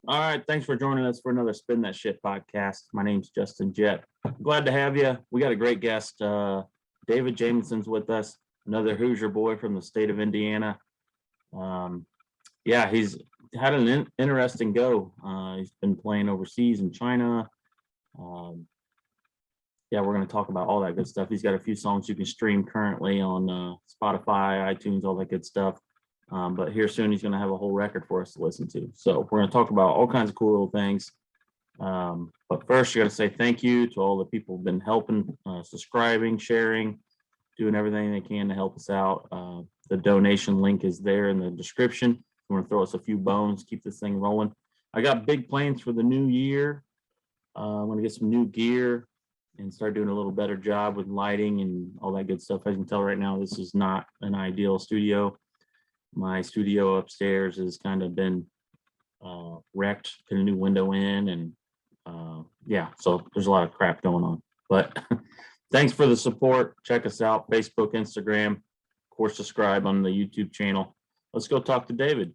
All right, thanks for joining us for another Spin That Shit podcast. My name's Justin Jett. Glad to have you. We got a great guest. David Jameson's with us, another Hoosier boy from the state of Indiana. He's had an interesting go. He's been playing overseas in China. We're going to talk about all that good stuff. He's got a few songs you can stream currently on Spotify, iTunes, all that good stuff. But here soon, he's going to have a whole record for us to listen to. So we're going to talk about all kinds of cool little things. But first, you got to say thank you to all the people who've been helping, subscribing, sharing, doing everything they can to help us out. The donation link is there in the description. If you want to throw us a few bones, keep this thing rolling. I got big plans for the new year. I'm going to get some new gear and start doing a little better job with lighting and all that good stuff. As you can tell right now, this is not an ideal studio. My studio upstairs has kind of been wrecked, put a new window in, and so there's a lot of crap going on. But thanks for the support. Check us out, Facebook, Instagram, of course, subscribe on the YouTube channel. Let's go talk to David.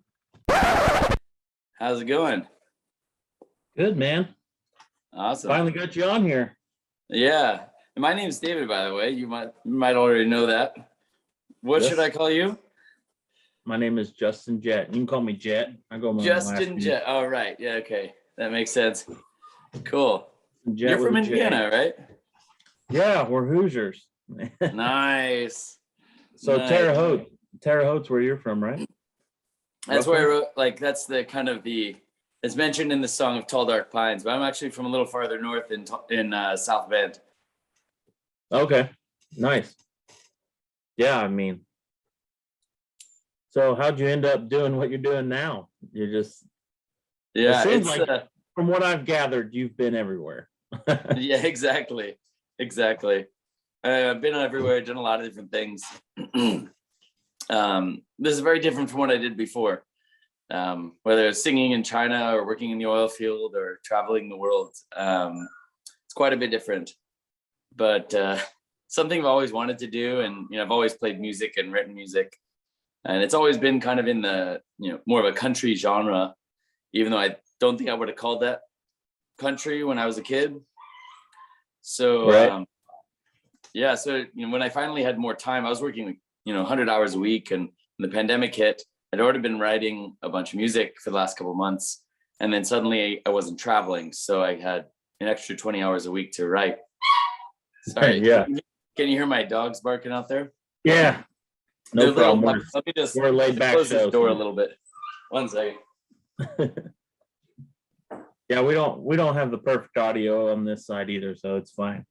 How's it going? Good, man. Awesome. Finally got you on here. Yeah. And my name's David, by the way. You might already know that. What should I call you? My name is Justin Jett. You can call me Jett. I go by Justin Jett. Oh, right. Yeah, okay. That makes sense. Cool. Jett. You're from Indiana, right? Yeah, we're Hoosiers. Nice. So nice. Terre Haute's where you're from, right? That's where I wrote, that's the kind of it's mentioned in the song of Tall Dark Pines, but I'm actually from a little farther north in South Bend. Okay, nice. Yeah, I mean, so how'd you end up doing what you're doing now? You just it seems like from what I've gathered, you've been everywhere. Yeah, exactly. I've been everywhere, done a lot of different things. This is very different from what I did before. Whether it's singing in China or working in the oil field or traveling the world, it's quite a bit different. But something I've always wanted to do, and I've always played music and written music. And it's always been kind of in the, more of a country genre, even though I don't think I would have called that country when I was a kid. So, right. So when I finally had more time, I was working, 100 hours a week, and when the pandemic hit, I'd already been writing a bunch of music for the last couple of months. And then suddenly I wasn't traveling. So I had an extra 20 hours a week to write. Sorry. Yeah. Can you hear my dogs barking out there? Yeah. No problem. Let me just we're laid back close this door a little bit. One second. Yeah, we don't have the perfect audio on this side either, so it's fine.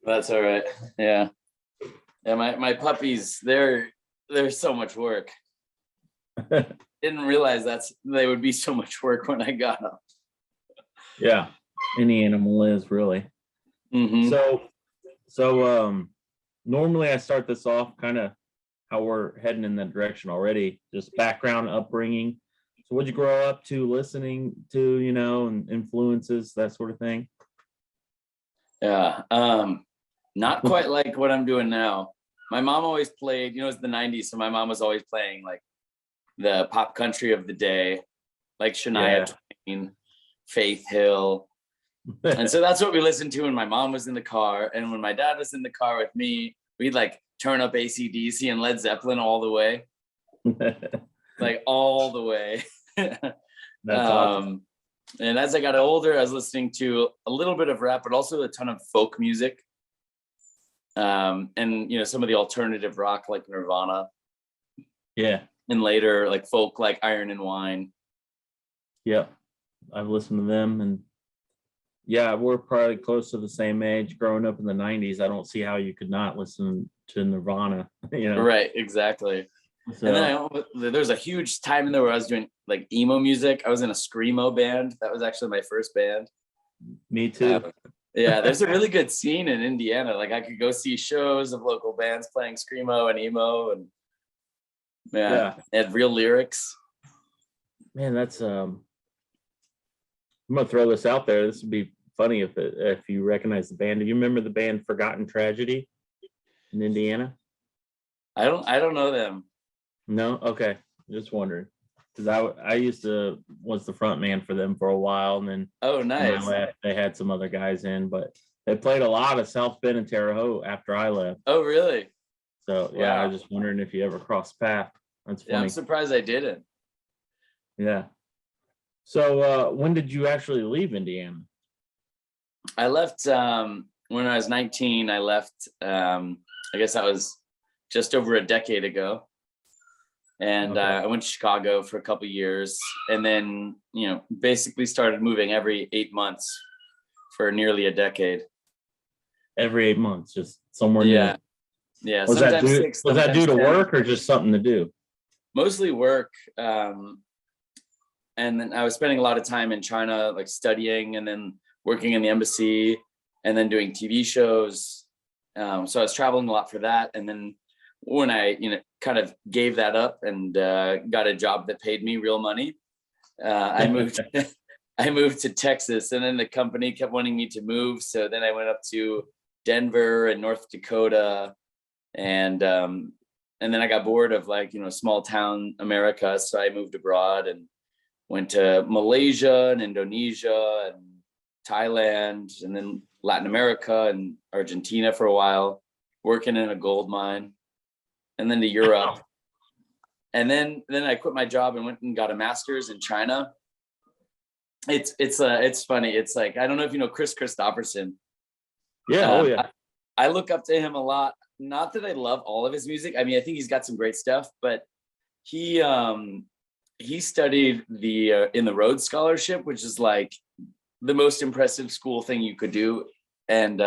That's all right. Yeah. Yeah, my puppies, they're so much work. Didn't realize they would be so much work when I got them. Yeah, any animal is really. Mm-hmm. So normally I start this off kind of how we're heading in that direction already, just background, upbringing. So what'd you grow up to listening to, and influences, that sort of thing? Yeah, not quite like what I'm doing now. My mom always played, it's the 90s, so my mom was always playing like the pop country of the day, like Shania Twain, Faith Hill. And so that's what we listened to when my mom was in the car. And when my dad was in the car with me, we'd like turn up AC/DC and Led Zeppelin all the way. Like all the way. That's awesome. And as I got older, I was listening to a little bit of rap, but also a ton of folk music. And some of the alternative rock like Nirvana. Yeah. And later like folk like Iron and Wine. Yeah. I've listened to them, and yeah, we're probably close to the same age. Growing up in the 90s, I don't see how you could not listen to Nirvana, Right, exactly. So, and then there's a huge time in there where I was doing like emo music. I was in a screamo band. That was actually my first band. Me too. Yeah, there's a really good scene in Indiana. Like I could go see shows of local bands playing screamo and emo, and it had real lyrics. Man, that's I'm gonna throw this out there. This would be funny if you recognize the band. Do you remember the band Forgotten Tragedy in Indiana? I don't know them. No? Okay. Just wondering. because I used to was the front man for them for a while, and then Oh, when I nice. left, they had some other guys in, but they played a lot of South Bend and Terre Haute after I left. Oh, really? So yeah, I Wow. was just wondering if you ever crossed paths. That's Yeah, I'm funny. surprised I didn't. Yeah. So when did you actually leave Indiana? I left when I was 19. I left. I guess that was just over a decade ago, and Okay. I went to Chicago for a couple years, and then basically started moving every 8 months for nearly a decade. Every 8 months, just somewhere new. Yeah, yeah. Was that Sometimes due? 6, Was that due sometimes to 10. work or just something to do? Mostly work. And then I was spending a lot of time in China, like studying, and then working in the embassy, and then doing TV shows. So I was traveling a lot for that. And then when I, kind of gave that up and got a job that paid me real money, I moved. I moved to Texas, and then the company kept wanting me to move. So then I went up to Denver and North Dakota, and then I got bored of small town America. So I moved abroad and went to Malaysia and Indonesia and Thailand, and then Latin America and Argentina for a while, working in a gold mine, and then to Europe. And then I quit my job and went and got a master's in China. It's funny. It's like, I don't know if you know Chris Christopherson. Yeah. Oh yeah. I look up to him a lot. Not that I love all of his music. I mean, I think he's got some great stuff, but he studied in the Rhodes Scholarship, which is like the most impressive school thing you could do. And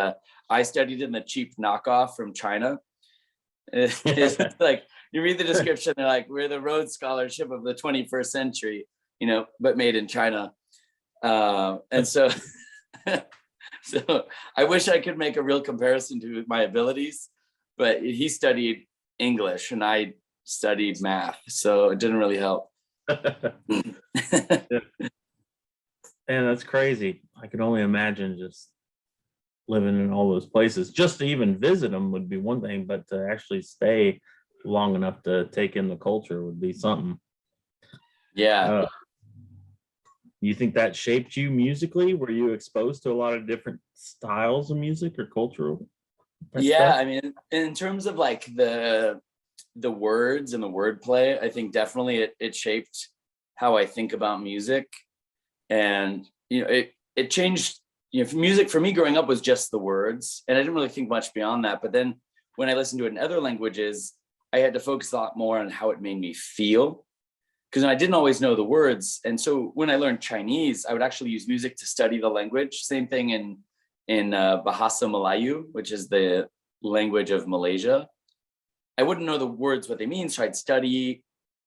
I studied in the cheap knockoff from China. It's like, you read the description, they're like, we're the Rhodes Scholarship of the 21st century, but made in China. And so, so I wish I could make a real comparison to my abilities, but he studied English and I studied math, so it didn't really help. Man, that's crazy. I can only imagine just living in all those places. Just to even visit them would be one thing, but to actually stay long enough to take in the culture would be something. Yeah. You think that shaped you musically? Were you exposed to a lot of different styles of music or cultural? Yeah, stuff? I mean, in terms of like the words and the wordplay, I think definitely it shaped how I think about music. And it changed. Music for me growing up was just the words, and I didn't really think much beyond that. But then when I listened to it in other languages, I had to focus a lot more on how it made me feel, because I didn't always know the words. And so when I learned Chinese, I would actually use music to study the language. Same thing in Bahasa Melayu, which is the language of Malaysia. I wouldn't know the words, what they mean, so I'd study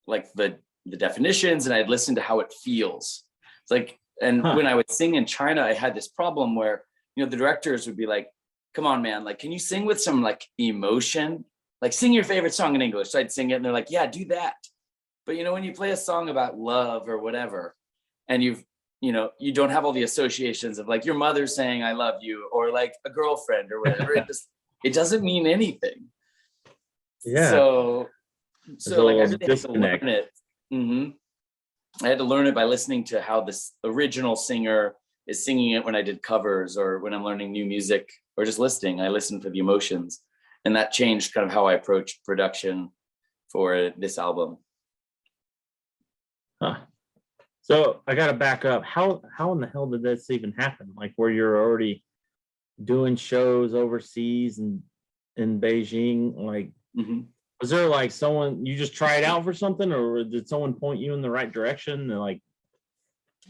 like the definitions, and I'd listen to how it feels. It's like, and when I would sing in China, I had this problem where the directors would be like, "Come on, man! Like, can you sing with some like emotion? Like, sing your favorite song in English." So I'd sing it, and they're like, "Yeah, do that." But when you play a song about love or whatever, and you don't have all the associations of like your mother saying "I love you" or like a girlfriend or whatever, it doesn't mean anything. Yeah. So like I really had to disconnect. learn it. I had to learn it by listening to how this original singer is singing it when I did covers or when I'm learning new music or just listening. I listened for the emotions, and that changed kind of how I approached production for this album. Huh. So I got to back up. How in the hell did this even happen? Like, where you're already doing shows overseas and in Beijing, like, was there like someone you just tried out for something, or did someone point you in the right direction? And like,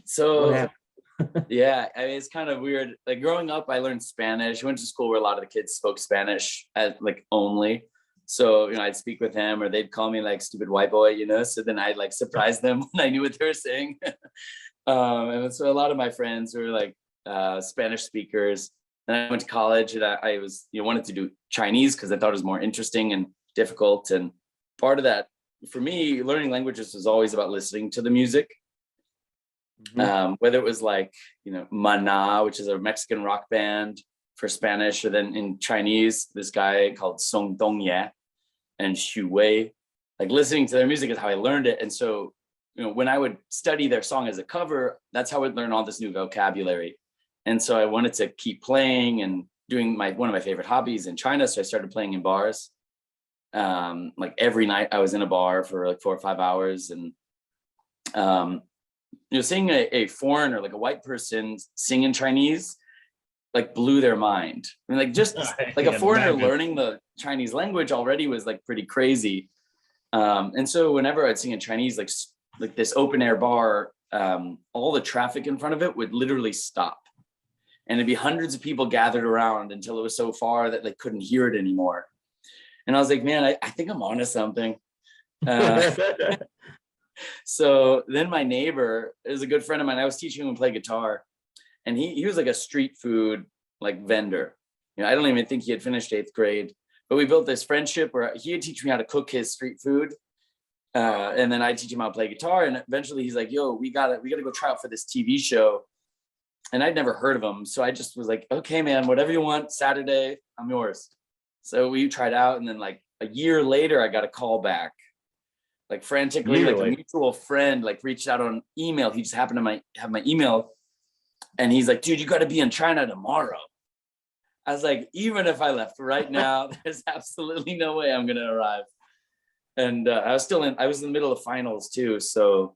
so what happened? Yeah, I mean, it's kind of weird. Like growing up, I learned Spanish. I went to school where a lot of the kids spoke Spanish as like only. So, I'd speak with him, or they'd call me like stupid white boy, So then I'd like surprise them when I knew what they were saying. And so a lot of my friends were like Spanish speakers. Then I went to college, and I was, wanted to do Chinese because I thought it was more interesting and difficult. And part of that for me, learning languages was always about listening to the music. Whether it was like, Mana, which is a Mexican rock band for Spanish, or then in Chinese, this guy called Song Dongye and Xu Wei, like listening to their music is how I learned it. And so, when I would study their song as a cover, that's how I'd learn all this new vocabulary. And so I wanted to keep playing and doing one of my favorite hobbies in China. So I started playing in bars. Like every night I was in a bar for like 4 or 5 hours. And, seeing a foreigner, like a white person sing in Chinese, like blew their mind. I mean, like just like a foreigner learning the Chinese language already was like pretty crazy. And so whenever I'd sing in Chinese, like this open air bar, all the traffic in front of it would literally stop. And it'd be hundreds of people gathered around until it was so far that they couldn't hear it anymore. And I was like, man, I think I'm onto something. So then my neighbor is a good friend of mine. I was teaching him to play guitar, and he was like a street food like vendor. I don't even think he had finished 8th grade, but we built this friendship where he would teach me how to cook his street food. And then I teach him how to play guitar. And eventually he's like, yo, we gotta go try out for this TV show. And I'd never heard of him. So I just was like, okay, man, whatever you want, Saturday, I'm yours. So we tried out. And then like a year later, I got a call back, like frantically, like a mutual friend, like reached out on email. He just happened to have my email. And he's like, dude, you got to be in China tomorrow. I was like, even if I left right now, there's absolutely no way I'm going to arrive. And I was in the middle of finals too. So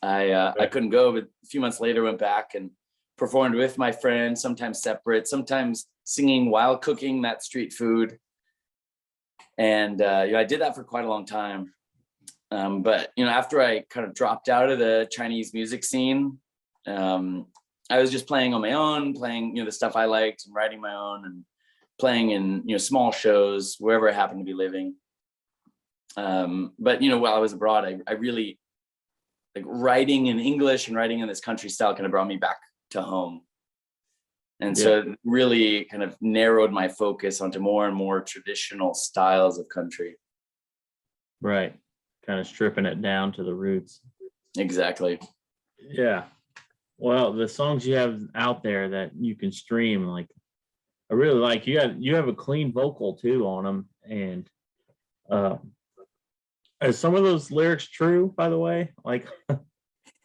I couldn't go, but a few months later went back and performed with my friends, sometimes separate, sometimes singing while cooking that street food. And I did that for quite a long time. But after I kind of dropped out of the Chinese music scene, I was just playing on my own, playing the stuff I liked, and writing my own, and playing in small shows wherever I happened to be living. But while I was abroad, I really like writing in English and writing in this country style kind of brought me back to home. And so it really kind of narrowed my focus onto more and more traditional styles of country. Right. Kind of stripping it down to the roots. Exactly. Yeah. Well, the songs you have out there that you can stream, like I really like. You have a clean vocal too on them. And are some of those lyrics true, by the way? Like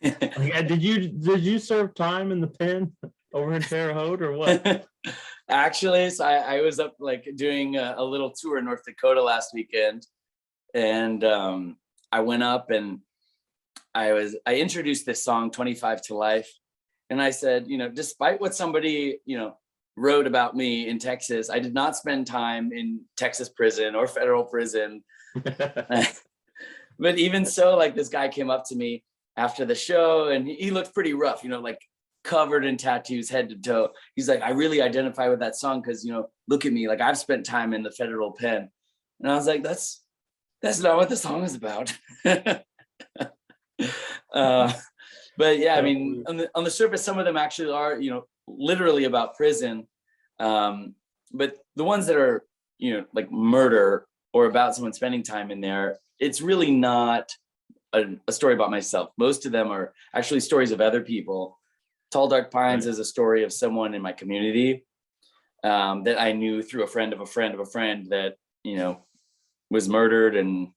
did you serve time in the pen over in Terre Haute or what? Actually, so I was up like doing a little tour in North Dakota last weekend, and I went up and I introduced this song 25 to Life, and I said, despite what somebody wrote about me in Texas, I did not spend time in Texas prison or federal prison. But even so, like this guy came up to me after the show and he looked pretty rough, like covered in tattoos head to toe. He's like, I really identify with that song because, look at me, like I've spent time in the federal pen. And I was like, that's not what the song is about. But yeah, I mean, on the surface, some of them actually are, literally about prison. But the ones that are, like murder or about someone spending time in there, it's really not a story about myself. Most of them are actually stories of other people. Tall Dark Pines is a story of someone in my community that I knew through a friend of a friend of a friend that, was murdered and,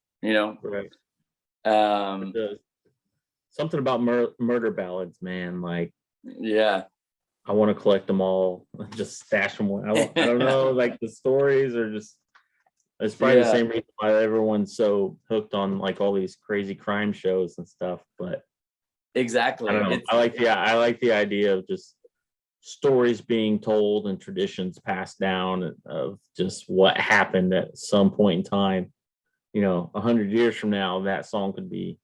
Right. Something about murder ballads, man. Like, yeah, I want to collect them all, just stash them away. I don't know, like the stories are just, it's probably the same reason why everyone's so hooked on like all these crazy crime shows and stuff. But exactly. I don't know. I like the idea of just stories being told and traditions passed down of just what happened at some point in time. 100 years from now, that song could be,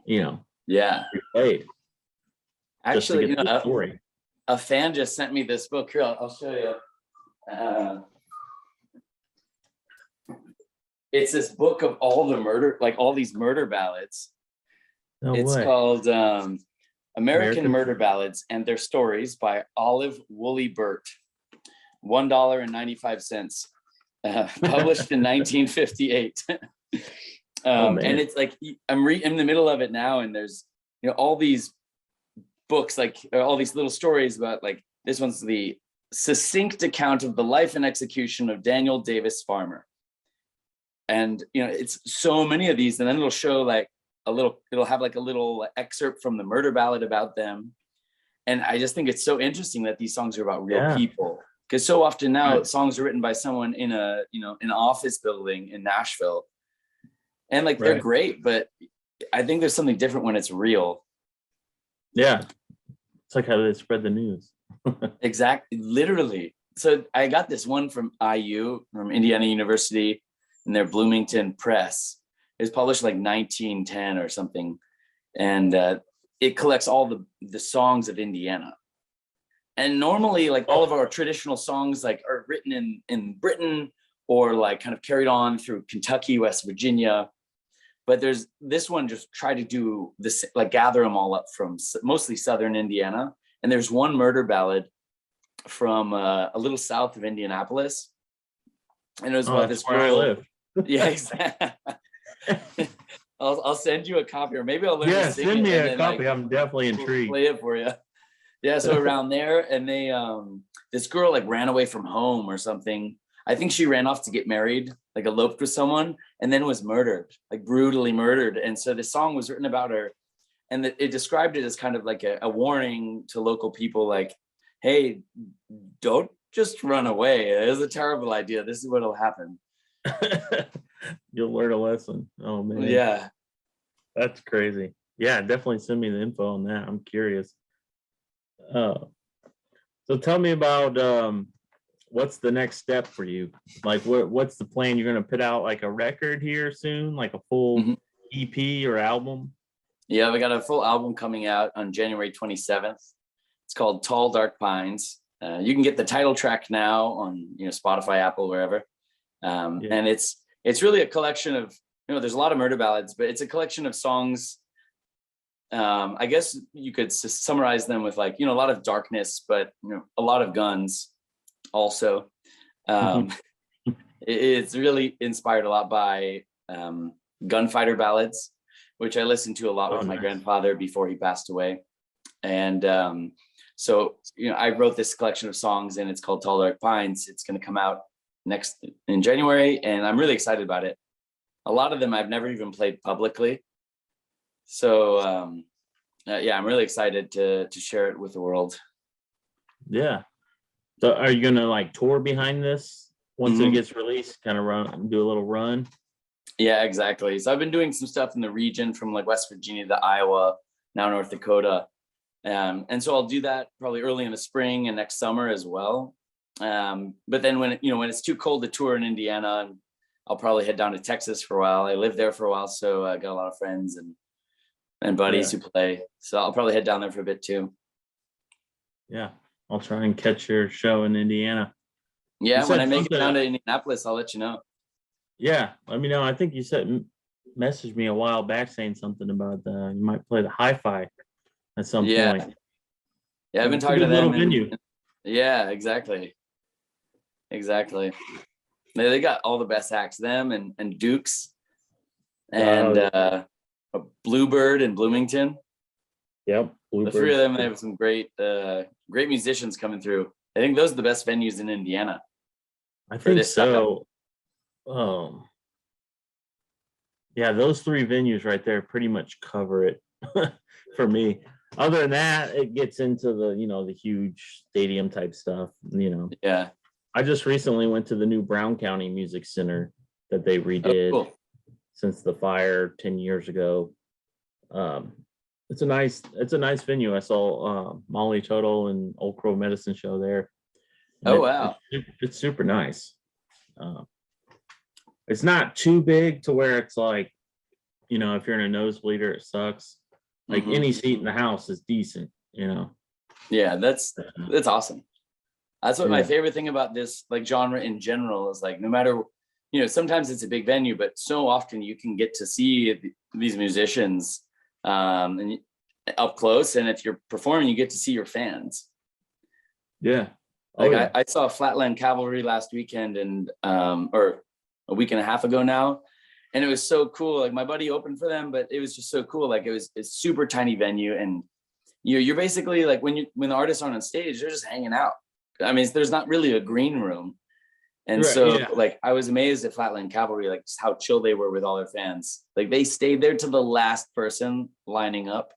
replayed. Actually, a fan just sent me this book. Here, I'll show you. It's this book of all the murder, like all these murder ballads. It's called American Murder Ballads and Their Stories by Olive Woolley Burt. $1.95. Published in 1958. And it's like I'm in the middle of it now, and there's all these books, like all these little stories about, like, this one's the succinct account of the life and execution of Daniel Davis Farmer. And it's so many of these, and then it'll show like it'll have like a little excerpt from the murder ballad about them. And I just think it's so interesting that these songs are about real people, because so often now songs are written by someone in an office building in Nashville, and like they're great, but I think there's something different when it's real. Yeah, it's like how they spread the news. Exactly, literally. So I got this one from IU, from Indiana University, in their Bloomington press. It was published like 1910 or something, and it collects all the songs of Indiana. And normally, like all of our traditional songs, like are written in Britain, or like kind of carried on through Kentucky, West Virginia. But there's this one just try to do this, like gather them all up from mostly Southern Indiana. And there's one murder ballad from a little south of Indianapolis. And it was about this girl. Where I live. Yeah, exactly. I'll send you a copy, or maybe I'll learn to sing send me it, a copy. I'm definitely intrigued. Play it for you. Yeah, so around there, and they this girl like ran away from home or something. I think she ran off to get married, like eloped with someone, and then was murdered, like brutally murdered. And so the song was written about her, and it described it as kind of like a warning to local people, like, hey, don't just run away. It is a terrible idea. This is what'll happen. You'll learn a lesson. Oh man. Yeah. That's crazy. Yeah, definitely send me the info on that. I'm curious. So tell me about what's the next step for you? Like what's the plan? You're gonna put out like a record here soon, like a full EP or album? Yeah, we got a full album coming out on January 27th. It's called Tall Dark Pines. You can get the title track now on Spotify, Apple, wherever. And it's really a collection of, there's a lot of murder ballads, but it's a collection of songs. I guess you could summarize them with like, a lot of darkness, but a lot of guns also. It's really inspired a lot by gunfighter ballads, which I listened to a lot with my grandfather before he passed away. And so I wrote this collection of songs, and it's called Tall Dark Pines. It's going to come out in January, and I'm really excited about it. A lot of them I've never even played publicly. So I'm really excited to share it with the world. Yeah. So are you gonna like tour behind this once it gets released, kind of do a little run? Yeah, exactly. So I've been doing some stuff in the region from like West Virginia to Iowa, now North Dakota. And so I'll do that probably early in the spring and next summer as well. But then when it's too cold to tour in Indiana, I'll probably head down to Texas for a while. I lived there for a while, so I got a lot of friends and buddies who play. So I'll probably head down there for a bit too. Yeah, I'll try and catch your show in Indiana. Yeah, when I make it down to Indianapolis, I'll let you know. Yeah, let me know. I think you messaged me a while back saying something about you might play the hi-fi at some point. Yeah, I've been talking to them. Yeah, exactly. They got all the best acts, them and Dukes and Bluebird in Bloomington. Yep. Bluebird. The three of them, they have some great musicians coming through. I think those are the best venues in Indiana. I think so. Yeah, those three venues right there pretty much cover it for me. Other than that, it gets into the huge stadium type stuff. Yeah. I just recently went to the new Brown County Music Center that they redid since the fire 10 years ago. It's a nice venue. I saw Molly Tuttle and Old Crow Medicine Show there. And wow. It's super nice. It's not too big to where it's like, if you're in a nosebleeder, it sucks. Like any seat in the house is decent, Yeah, that's awesome. That's what my favorite thing about this like genre in general is, like, no matter, sometimes it's a big venue, but so often you can get to see these musicians and up close. And if you're performing, you get to see your fans. Yeah. I saw Flatland Cavalry last weekend and or a week and a half ago now. And it was so cool. Like, my buddy opened for them, but it was just so cool. Like, it's super tiny venue, and you're basically like, when the artists aren't on stage, they're just hanging out. I mean, there's not really a green room, And Right, so yeah. like I was amazed at Flatland Cavalry, like just how chill they were with all their fans. Like they stayed there to the last person lining up.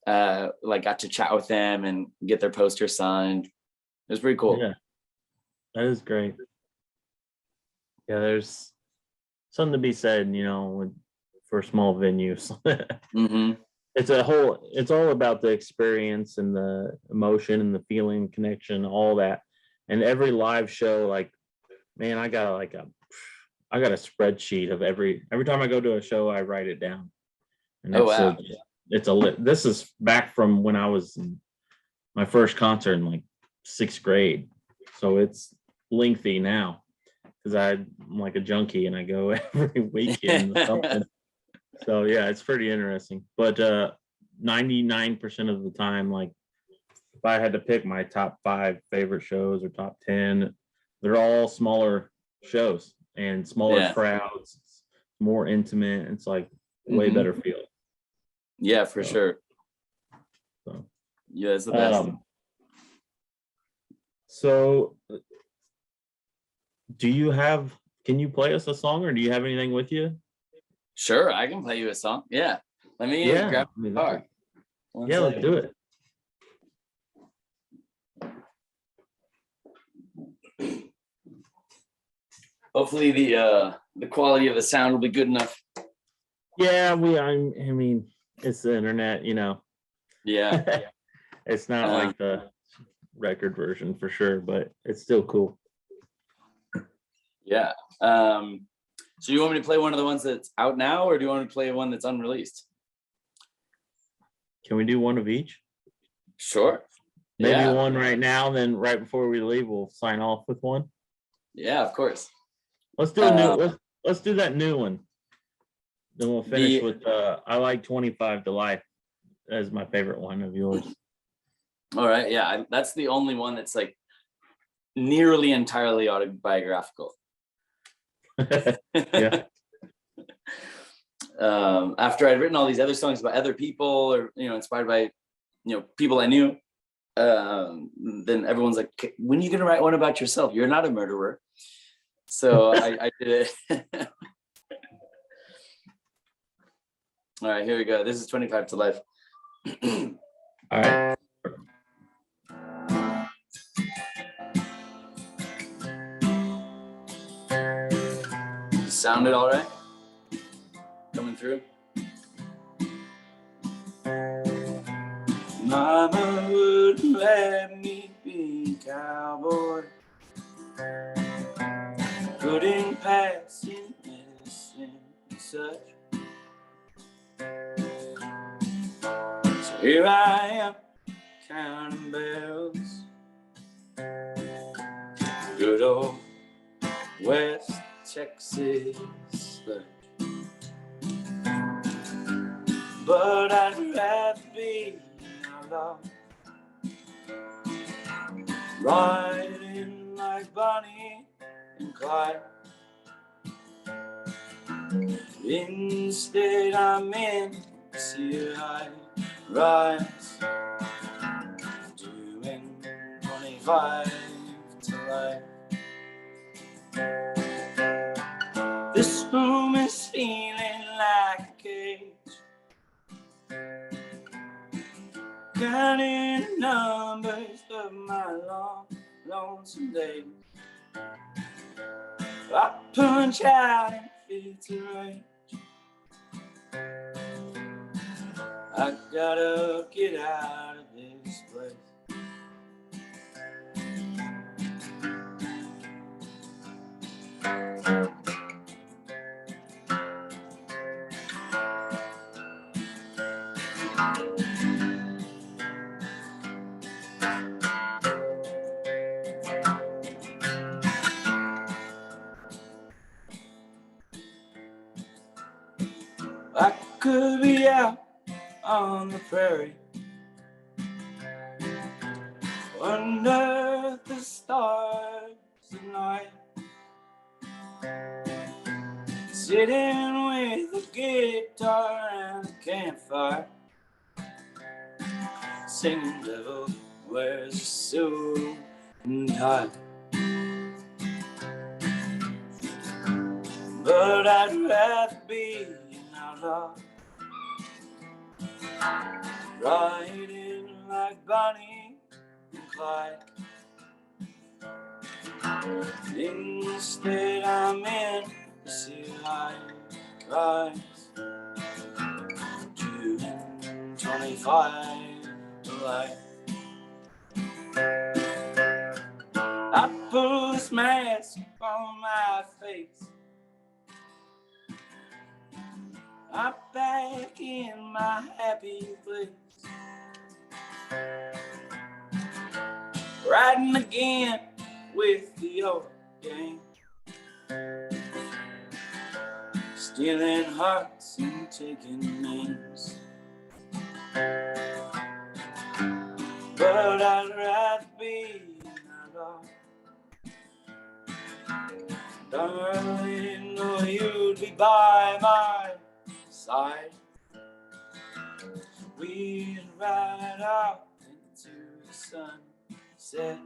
Like got to chat with them and get their poster signed. It was pretty cool. Yeah, that is great. Yeah, there's something to be said, for small venues. Mm-hmm. It's all about the experience and the emotion and the feeling, connection, all that. And every live show, like, man, I got a spreadsheet of every time I go to a show, I write it down. And Oh wow. this is back from when I was in my first concert in like 6th grade. So it's lengthy now because I'm like a junkie and I go every weekend or something. So yeah, it's pretty interesting. But 99% of the time, like if I had to pick my top 5 favorite shows or top 10, they're all smaller shows and smaller Yeah. crowds, more intimate. It's like way Mhm. better feel. Yeah, for sure. So Yeah, it's the best. So can you play us a song, or do you have anything with you? Sure, I can play you a song. Yeah. Let me grab the guitar. Yeah, let's do it. Hopefully the quality of the sound will be good enough. Yeah, I mean, it's the internet, Yeah. It's not like the record version for sure, but it's still cool. Yeah. So you want me to play one of the ones that's out now, or do you want me to play one that's unreleased? Can we do one of each? Sure. Maybe one right now, then right before we leave, we'll sign off with one. Yeah, of course. Let's do let's do that new one. Then we'll finish with I Like 25 to Life as my favorite one of yours. All right. Yeah, that's the only one that's like nearly entirely autobiographical. Yeah. After I'd written all these other songs about other people, or inspired by people I knew, then everyone's like, when are you gonna write one about yourself? You're not a murderer. So I did it. All right, here we go. This is 25 to Life. All right. Sounded all right? Coming through? Mama wouldn't let me be a cowboy. Couldn't pass in medicine and such. So here I am, counting bells. Good old West Texas sludge. But I'd rather be an outlaw, riding like Bonnie and Clyde. Instead I'm in see high rise, doing 25 to life. This room is feeling like a cage, counting numbers of my long, lonesome days. I punch out in fits of rage. I gotta get out of this place. I could be out on the prairie, under the stars at night, sitting with a guitar and a campfire, singing devil, where's your soul and tie? but I'd rather be an outlaw, riding like Bonnie and Clyde. Instead I'm in the sea high rise, 225 to life. I pull this mask on my face, I'm back in my happy place, riding again with the old gang, stealing hearts and taking names. But I'd rather be an outlaw, darling, know you'd be by my side. We'd ride out into the sunset,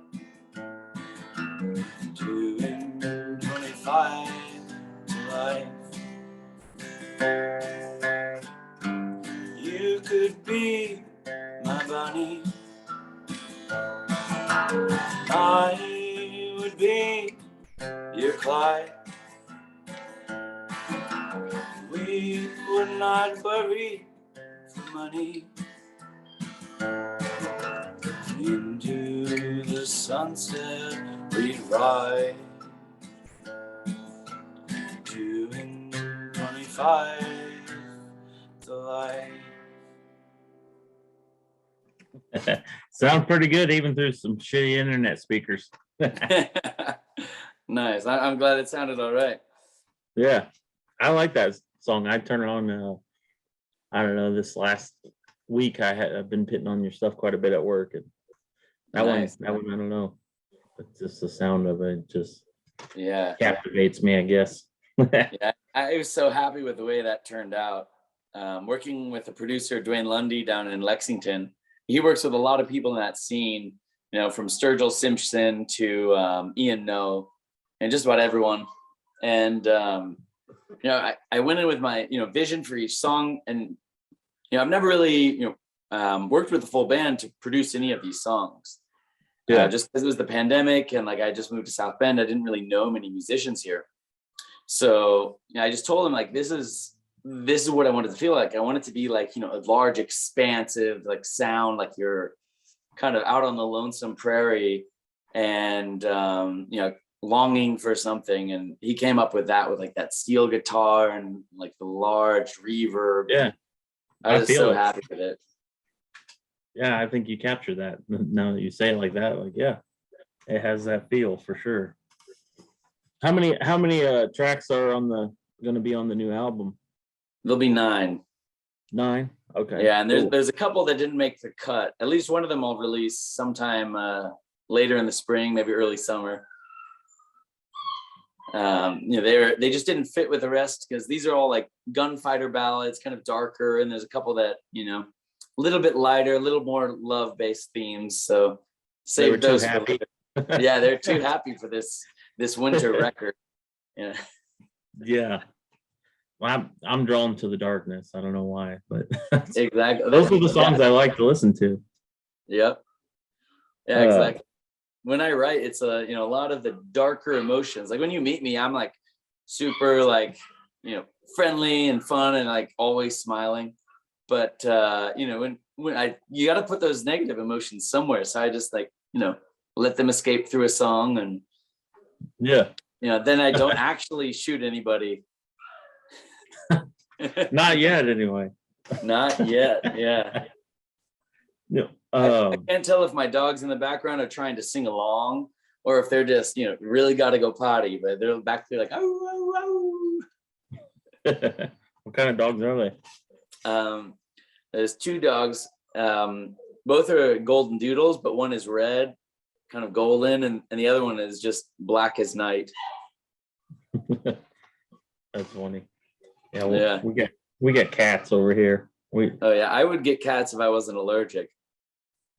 2:25 to life. You could be my Bonnie, I would be your Clyde. We would not worry for money, into the sunset we'd ride, 2:25 to life. Sounds pretty good, even through some shitty internet speakers. Nice. I'm glad it sounded all right. Yeah, I like that song. I turn it on. I don't know. This last week, I've been pitting on your stuff quite a bit at work, and Nice. that one, I don't know. It's just the sound of it just Yeah. captivates me, I guess. Yeah, I was so happy with the way that turned out. Working with the producer Dwayne Lundy down in Lexington, he works with a lot of people in that scene, you know, from Sturgill Simpson to Ian No, and just about everyone. And you know, I went in with my, you know, vision for each song, and you know, I've never really, you know, worked with a full band to produce any of these songs. Yeah. Just because it was the pandemic and like I just moved to South Bend, I didn't really know many musicians here. So you know, I just told him like, this is what I wanted to feel like. I want it to be like, you know, a large, expansive, like sound, like you're kind of out on the lonesome prairie and, you know, longing for something. And he came up with that, with like that steel guitar and like the large reverb. Yeah. I was so it. happy with it. Yeah, I think you captured that. Now that you say it like that, like, yeah, it has that feel for sure. How many tracks are going to be on the new album? There'll be 9. 9. Okay. Yeah, and cool. there's a couple that didn't make the cut. At least one of them I'll release sometime later in the spring, maybe early summer. You know, they just didn't fit with the rest because these are all like gunfighter ballads, kind of darker, and there's a couple that, you know, a little bit lighter, a little more love-based themes. So save those for later. Yeah, they're too happy for this winter record. Yeah. Yeah. Well, I'm drawn to the darkness. I don't know why, but exactly. Those are the songs I like to listen to. Yep. Yeah, exactly. When I write, it's you know, a lot of the darker emotions. Like when you meet me, I'm like super like, you know, friendly and fun and like always smiling. But you know, when you got to put those negative emotions somewhere. So I just like, you know, let them escape through a song, and yeah, you know, then I don't actually shoot anybody. Not yet, anyway. Not yet. Yeah. No. I can't tell if my dogs in the background are trying to sing along or if they're just, you know, really got to go potty, but they're back there like, oh, oh, oh. What kind of dogs are they? There's 2 dogs. Both are golden doodles, but one is red, kind of golden, and the other one is just black as night. That's funny. Yeah, we get cats over here. Oh yeah, I would get cats if I wasn't allergic.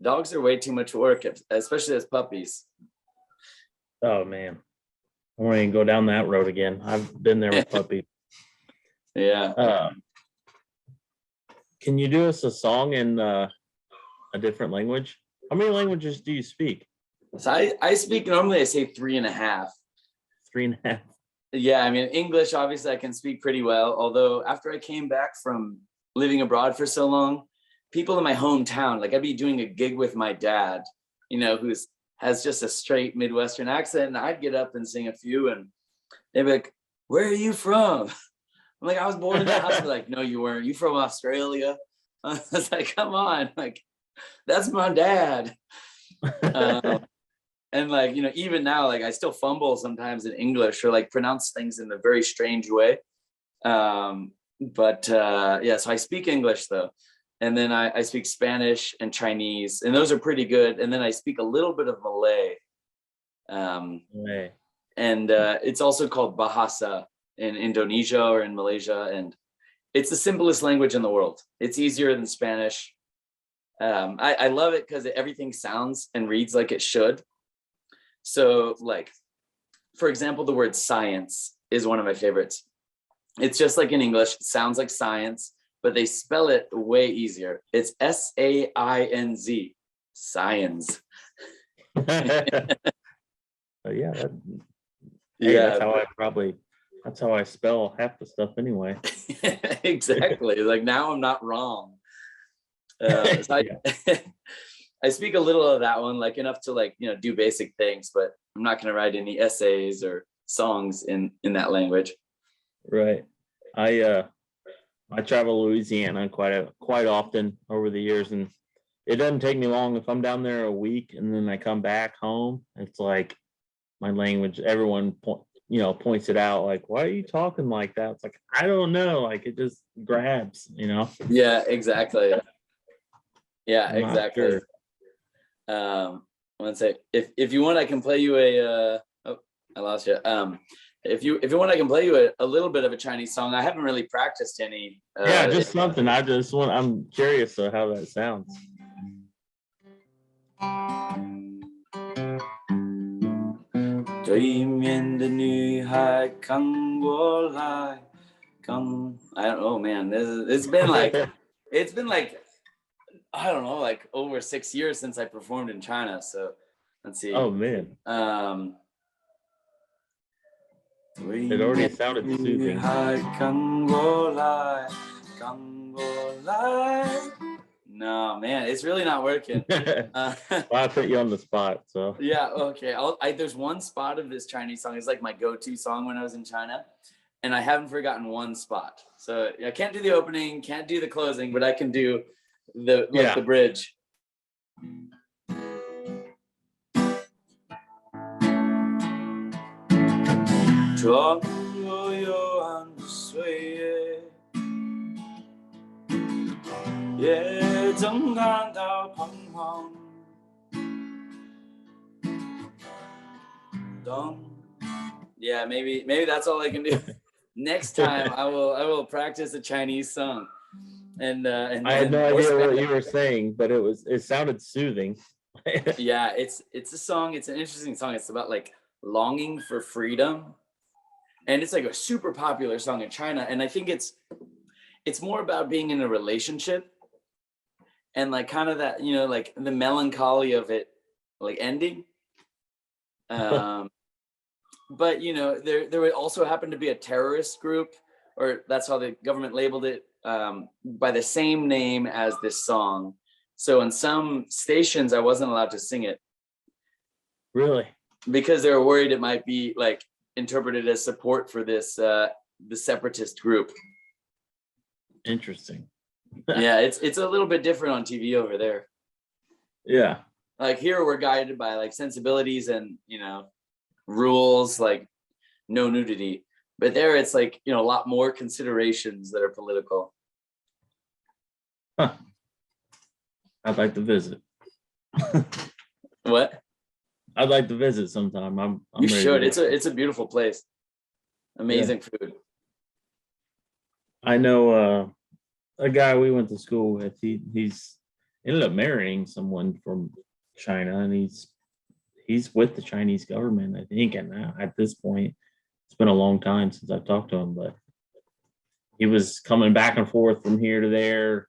Dogs are way too much work, especially as puppies. Oh man, I want to go down that road again. I've been there with puppies. Yeah. Can you do us a song in a different language? How many languages do you speak? So I speak normally, I say 3.5. 3.5. Yeah, I mean, English, obviously, I can speak pretty well. Although after I came back from living abroad for so long, people in my hometown, like I'd be doing a gig with my dad, who's has just a straight Midwestern accent, and I'd get up and sing a few, and they'd be like, "Where are you from?" I'm like, "I was born in that house." They're like, "No, you weren't. You from Australia?" I was like, "Come on, like that's my dad." And like, even now, like I still fumble sometimes in English or like pronounce things in a very strange way. But yeah, so I speak English though. And then I speak Spanish and Chinese, and those are pretty good. And then I speak a little bit of Malay. And it's also called Bahasa in Indonesia or in Malaysia. And it's the simplest language in the world. It's easier than Spanish. I love it because everything sounds and reads like it should. So like, for example, the word science is one of my favorites. It's just like in English, it sounds like science, but they spell it way easier. It's SAINZ, science. Yeah. Yeah, that's how I spell half the stuff anyway. exactly. Like now I'm not wrong. So I speak a little of that one, like enough to like, do basic things, but I'm not going to write any essays or songs in that language. Right. I travel Louisiana quite often over the years, and it doesn't take me long. If I'm down there a week and then I come back home, it's like my language, everyone points it out, like, why are you talking like that? It's like, I don't know, like it just grabs. Yeah, exactly. Yeah, I'm not exactly. sure. One sec. If you want, I can play you a. Oh, I lost you. If you want, I can play you a little bit of a Chinese song. I haven't really practiced any. Yeah, just something. I'm curious of how that sounds. 对面的女孩看过来，I don't know, man. It's been like I don't know, like over 6 years since I performed in China. So let's see. Oh man, it already sounded soothing. No, man, it's really not working. Well, I put you on the spot, so Yeah, okay. There's one spot of this Chinese song. It's like my go-to song when I was in China, and I haven't forgotten one spot. So I can't do the opening, can't do the closing, but I can do the bridge. Yeah, maybe that's all I can do. Next time I will practice a Chinese song. And I had no idea what you were saying, but it sounded soothing. Yeah, it's a song. It's an interesting song. It's about like longing for freedom, and it's like a super popular song in China. And I think it's more about being in a relationship and like kind of that, like the melancholy of it, like ending. But there would also happen to be a terrorist group, or that's how the government labeled it, by the same name as this song. So in some stations, I wasn't allowed to sing it. Really? Because they were worried it might be like interpreted as support for this the separatist group. Interesting. Yeah, it's a little bit different on TV over there. Yeah. Like here, we're guided by like sensibilities and rules, like no nudity. But there, it's like a lot more considerations that are political. Huh. I'd like to visit. What? I'd like to visit sometime. I'm you should. It's a beautiful place. Amazing food. I know a guy we went to school with. He's ended up marrying someone from China, and he's with the Chinese government, I think. And at this point, it's been a long time since I've talked to him, but he was coming back and forth from here to there,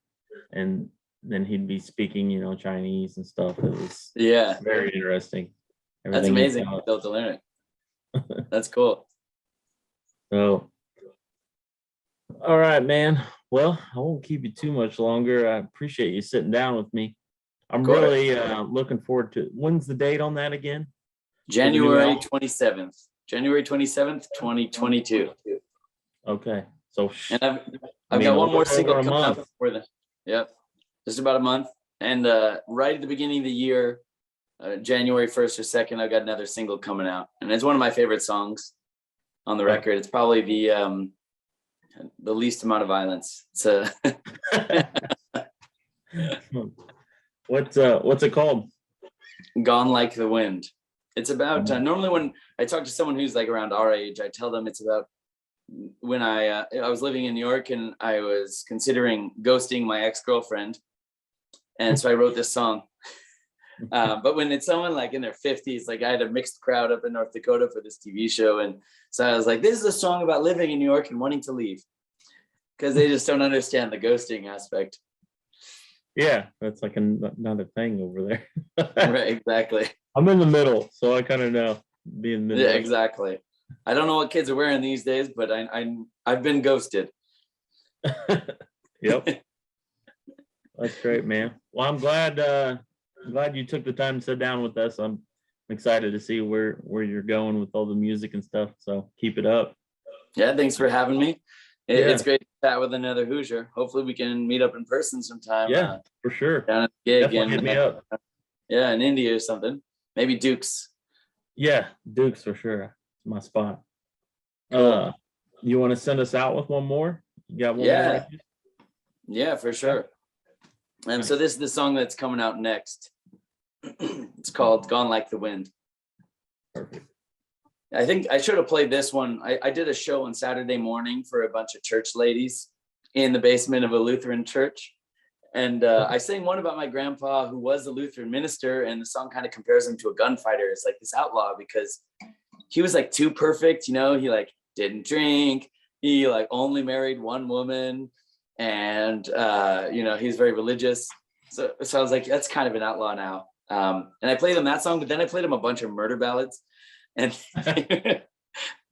and then he'd be speaking, Chinese and stuff. It was very interesting. That's amazing. You're able to learn it. That's cool. So, all right, man. Well, I won't keep you too much longer. I appreciate you sitting down with me. I'm really looking forward to. When's the date on that again? January 27th. January 27th, 2022. Okay. So, and I've got one more single coming out before the. Yep, just about a month. And right at the beginning of the year, January 1st or 2nd, I've got another single coming out, and it's one of my favorite songs on the record. It's probably the least amount of violence. So, what's it called? Gone Like the Wind. It's about normally when I talk to someone who's like around our age, I tell them it's about when I was living in New York and I was considering ghosting my ex-girlfriend, and so I wrote this song. But when it's someone like in their 50s, like I had a mixed crowd up in North Dakota for this TV show, and so I was like, this is a song about living in New York and wanting to leave, because they just don't understand the ghosting aspect. Yeah, that's like another thing over there. Right, exactly. I'm in the middle, so I kind of know being middle. Yeah, exactly. I don't know what kids are wearing these days, but I've been ghosted. Yep. That's great, man. Well, I'm glad you took the time to sit down with us. I'm excited to see where you're going with all the music and stuff. So keep it up. Yeah, thanks for having me. It's great to chat with another Hoosier. Hopefully we can meet up in person sometime. Yeah, for sure. Down at the gig. Definitely hit me up. Yeah, in India or something. Maybe Duke's. Yeah, Duke's for sure. It's my spot. Cool. You want to send us out with one more? You got one more? Yeah, for sure. And so this is the song that's coming out next. It's called Gone Like the Wind. Perfect. I think I should have played this one. I did a show on Saturday morning for a bunch of church ladies in the basement of a Lutheran church. And I sang one about my grandpa, who was a Lutheran minister, and the song kind of compares him to a gunfighter. It's like this outlaw because he was like too perfect, he like didn't drink. He like only married one woman, and he's very religious. So I was like, that's kind of an outlaw now. And I played him that song, but then I played him a bunch of murder ballads, and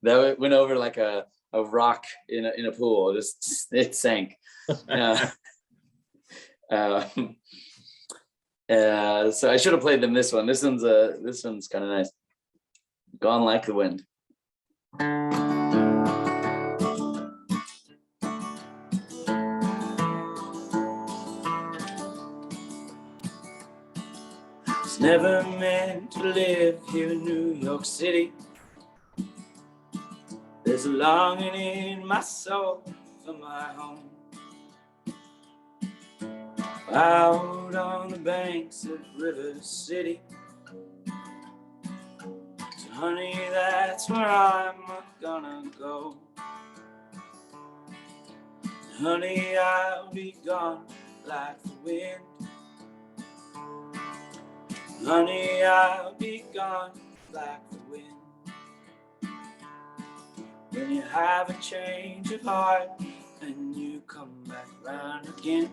that went over like a rock in a pool. It sank. So I should have played them this one. This one's kind of nice. Gone Like the Wind. Was never meant to live here in New York City. There's a longing in my soul for my home. Out on the banks of River City. So honey, that's where I'm gonna go. Honey, I'll be gone like the wind. Honey, I'll be gone like the wind. When you have a change of heart and you come back round again.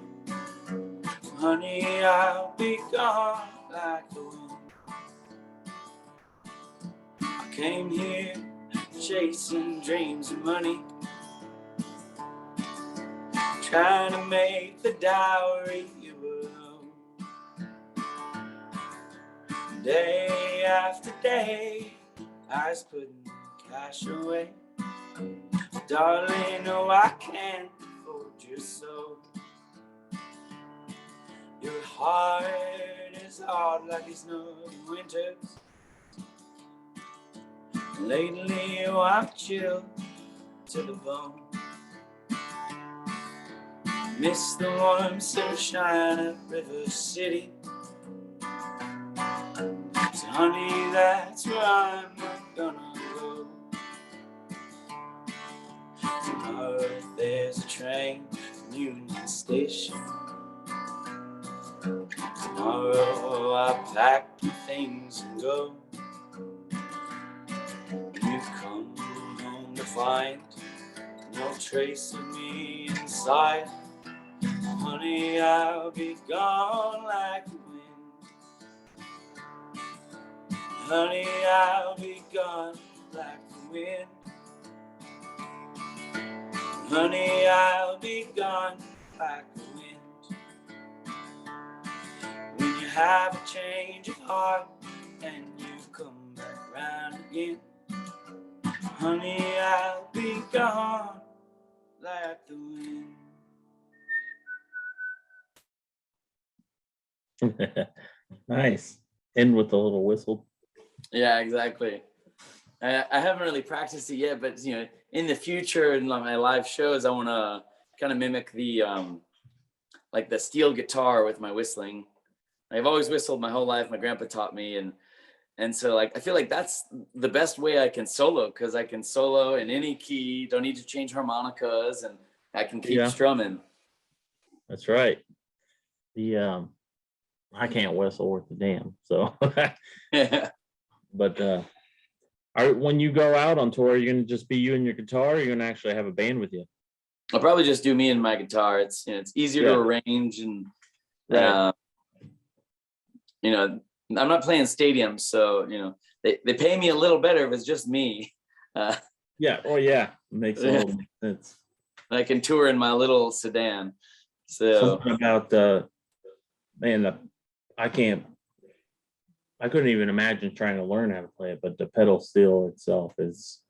Honey, I'll be gone like the wind. I came here chasing dreams and money, trying to make the dowry you owe. Day after day, I was putting cash away. Darling, no, I can't afford your soul. Your heart is hard like these northern winters. Lately, I'm chilled to the bone. Miss the warm sunshine of River City. So honey, that's where I'm gonna go. Tomorrow there's a train from Union Station. Tomorrow I'll pack my things and go. find no trace of me inside. Honey, I'll be gone like the wind. Honey, I'll be gone like the wind. Honey, I'll be gone like the wind. When you have a change of heart and you come back round again, honey, I'll be gone like the wind. Nice. End with a little whistle. Yeah, exactly. I haven't really practiced it yet, but in the future in my live shows, I want to kind of mimic the like the steel guitar with my whistling. I've always whistled my whole life. My grandpa taught me, and so like I feel like that's the best way I can solo, because I can solo in any key, don't need to change harmonicas, and I can keep strumming. That's right. The I can't whistle worth a damn, so but when you go out on tour, are you gonna just be you and your guitar, or are you gonna actually have a band with you? I'll probably just do me and my guitar. It's it's easier to arrange, and Right. I'm not playing stadiums, so they pay me a little better if it's just me. Yeah. Oh yeah, makes a little sense. I can tour in my little sedan. So Something about man, I couldn't even imagine trying to learn how to play it, but the pedal steel itself is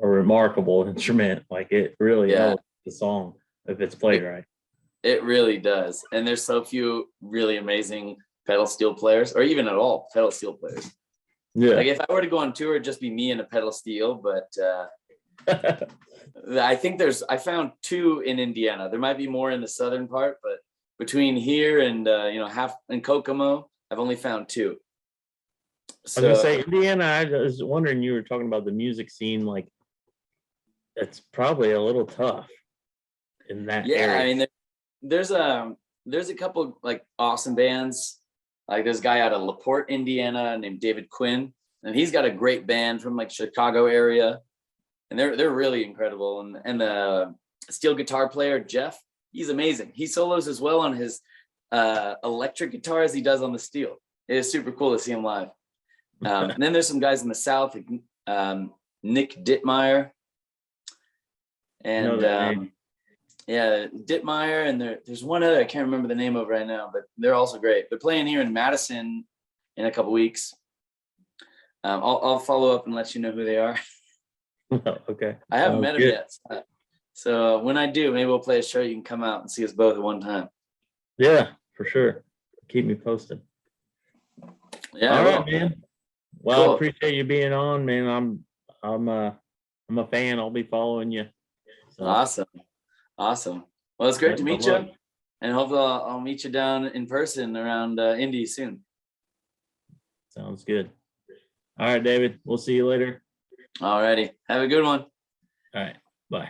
a remarkable instrument. Like it really helps the song if it's played right. It really does. And there's so few really amazing pedal steel players, or even at all pedal steel players. Yeah. Like if I were to go on tour, it'd just be me and a pedal steel, but I think I found two in Indiana. There might be more in the southern part, but between here and half in Kokomo, I've only found two. So, I was gonna say Indiana. I was wondering, you were talking about the music scene, like it's probably a little tough in that area. I mean, there's a couple like awesome bands. Like there's a guy out of LaPorte, Indiana, named David Quinn, and he's got a great band from like Chicago area, and they're really incredible. And the steel guitar player Jeff, he's amazing. He solos as well on his electric guitar as he does on the steel. It is super cool to see him live. And then there's some guys in the South, like, Nick Dittmeyer, and Dittmeyer, and there's one other I can't remember the name of right now, but they're also great. They're playing here in Madison in a couple weeks. I'll follow up and let you know who they are. Okay. I haven't met them yet, so when I do, maybe we'll play a show. You can come out and see us both at one time. Yeah, for sure. Keep me posted. Yeah. All right, man. Well, Cool. I appreciate you being on, man. I'm a fan. I'll be following you. So. Awesome. Well, it's great to meet you, and hopefully I'll meet you down in person around Indy soon. Sounds good. All right, David. We'll see you later. All righty. Have a good one. All right. Bye.